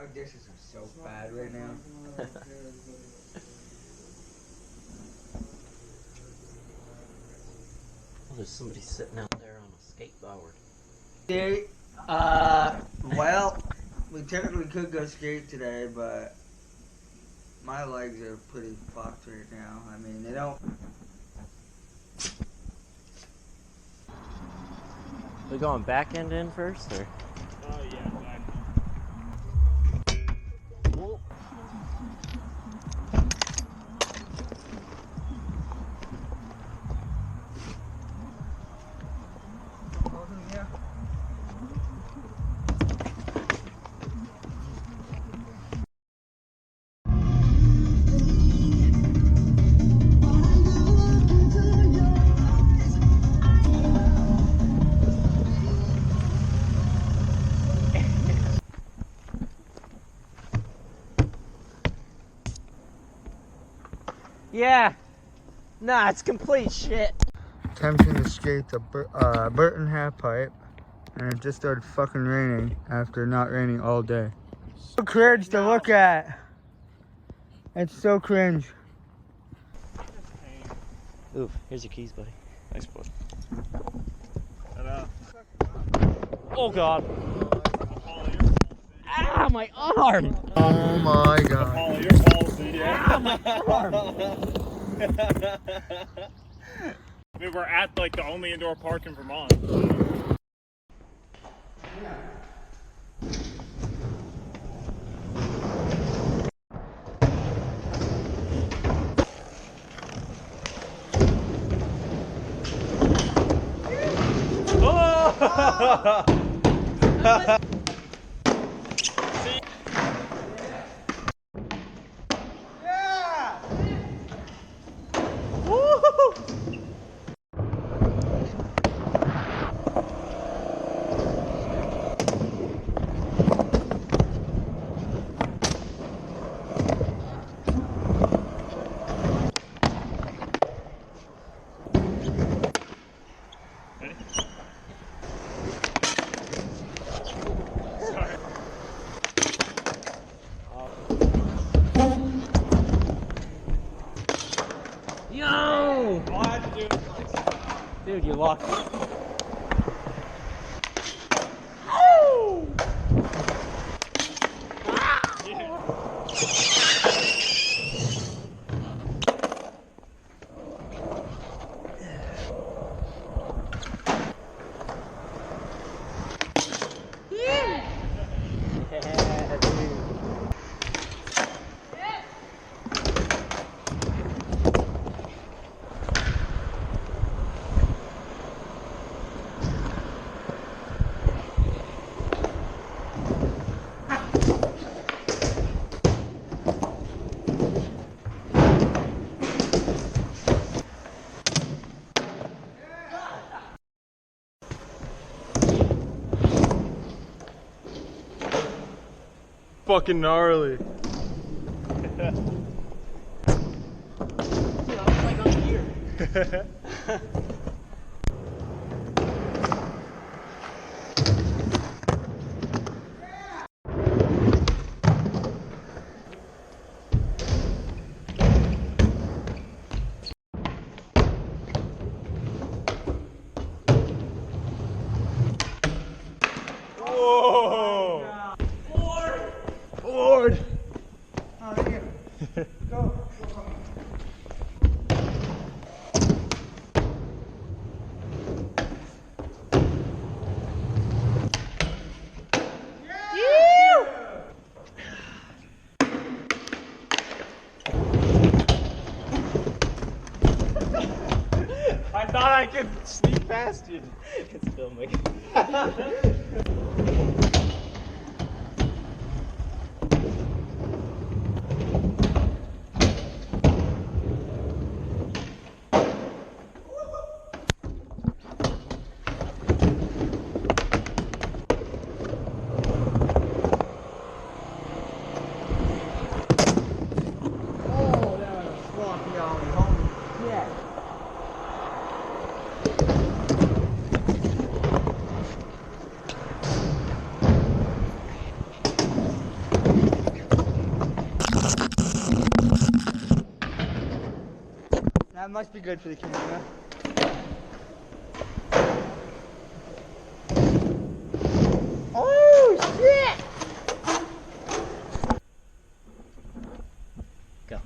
Our dishes are so bad right now. Oh, there's somebody sitting out there on a skateboard. Skate? Well, we technically could go skate today, but my legs are pretty fucked right now. I mean, they don't. We going back end in first, or? Oh yeah, back. Whoa. Yeah. Nah, it's complete shit. Attempting to skate the Burton half pipe, and it just started fucking raining after not raining all day. So cringe to look at. It's so cringe. Ooh, here's your keys, buddy. Thanks, bud. Oh god. Ah, my arm! Oh my god. All your balls, yeah. Ah, my arm! I mean, we're at like the only indoor park in Vermont. Oh! Yo! Why'd you do it? Dude, you locked me. Fucking gnarly. Like on here. Whoa! Lord! Oh, there you go. Go. I thought I could sneak past you. It's filming. Oh, that was sloppy ollie, holy shit. That must be good for the camera. Oh shit! Go.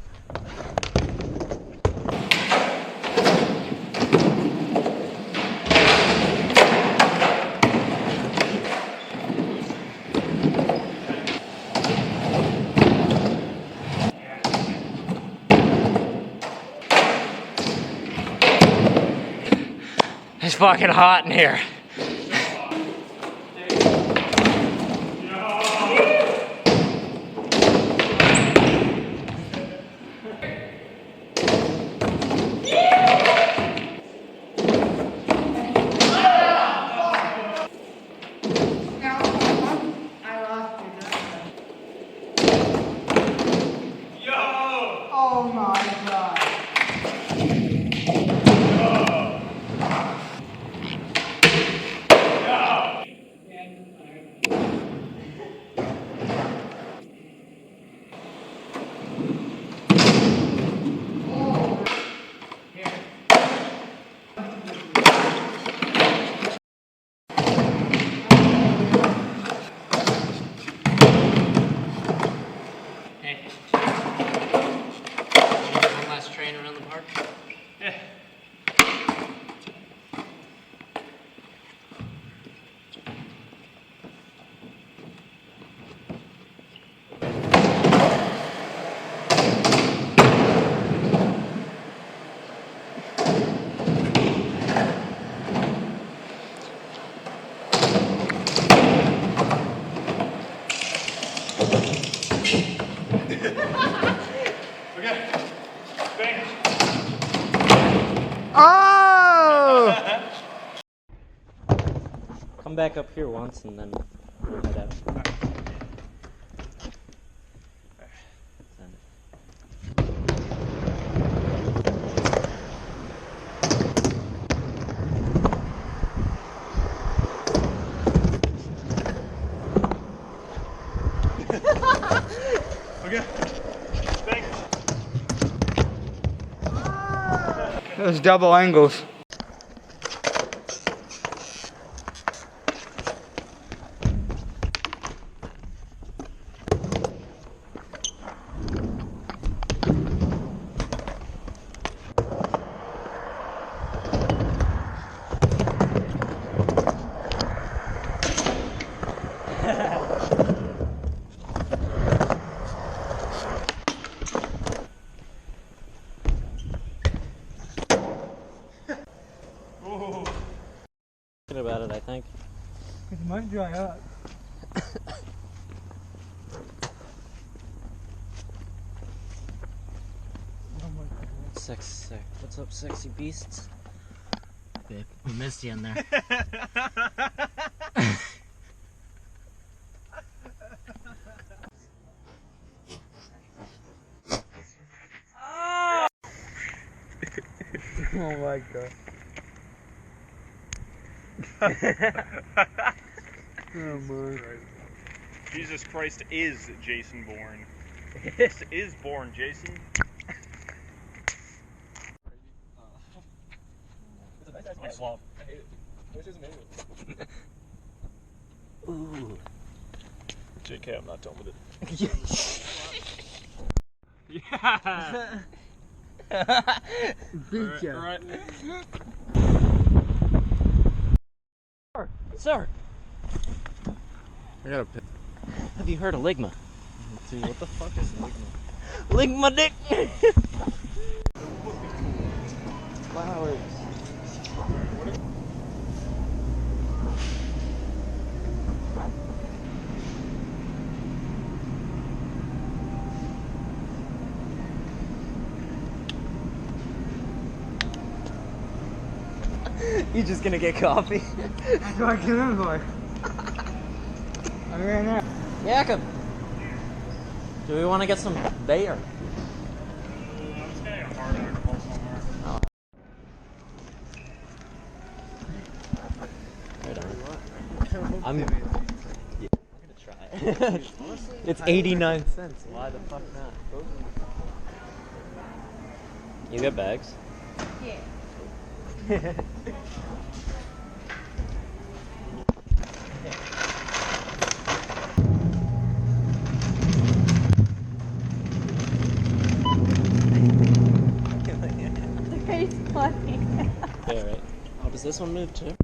It's fucking hot in here. Oh my god. Hey. One last train around the park? Yeah. Okay. Thanks. Oh! Come back up here once and then we'll head out. Send it. Okay. Thanks. Those double angles. Ooh. Thinking about it, I think. It might dry up. What's up, sexy beasts? Babe, we missed you in there. Oh my god. Oh my. Jesus Christ is Jason born. This is born, Jason. I swap. Ooh. JK, I'm not done with it. Yeah. Beat ya. Alright. Sir, I got a pit. have you heard of Ligma? Dude, what the fuck is Ligma? Ligma dick! Flowers. You just gonna get coffee? That's what I came in for. I ran out. Yakum! Do we want to get some beer? Let's get a hard alcohol somewhere. Right on. I'm gonna try it. It's 89 cents. Why the fuck not? You got bags? Yeah. Very funny. Yeah, right. Oh, does this one move too?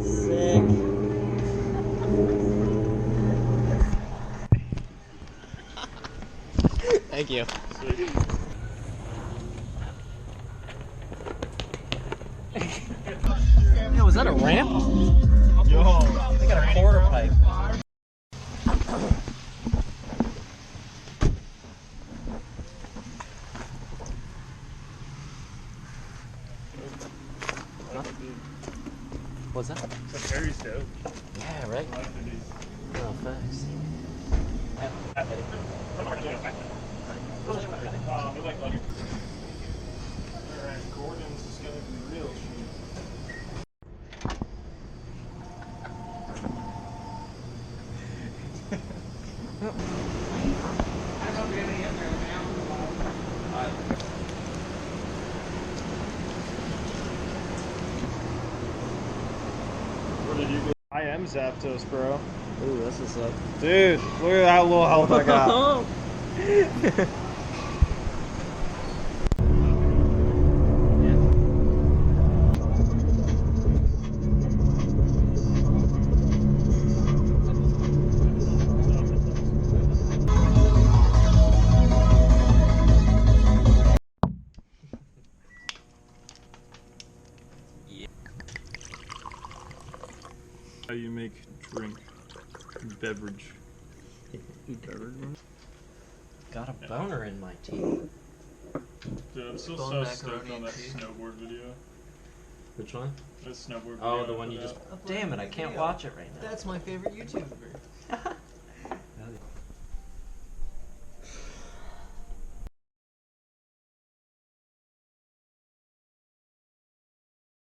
Sick. Thank you. Yo, was that a ramp? Yo. They got a quarter pipe. What's that? The ferry's dope. Yeah, right? I like the dude. No, thanks. Alright, Gordon's is gonna be real cheap. What did you do? I am Zapdos, bro. Ooh, that's what's up. Dude, look at how little health I got. How you make drink, beverage. Got a boner in my teeth. Dude, I'm still Bone so macaroni stoked on and that cheese. snowboard video. Which one? That snowboard video. Oh, the I one put you just. out. Damn it, I can't watch it right now. That's my favorite YouTuber.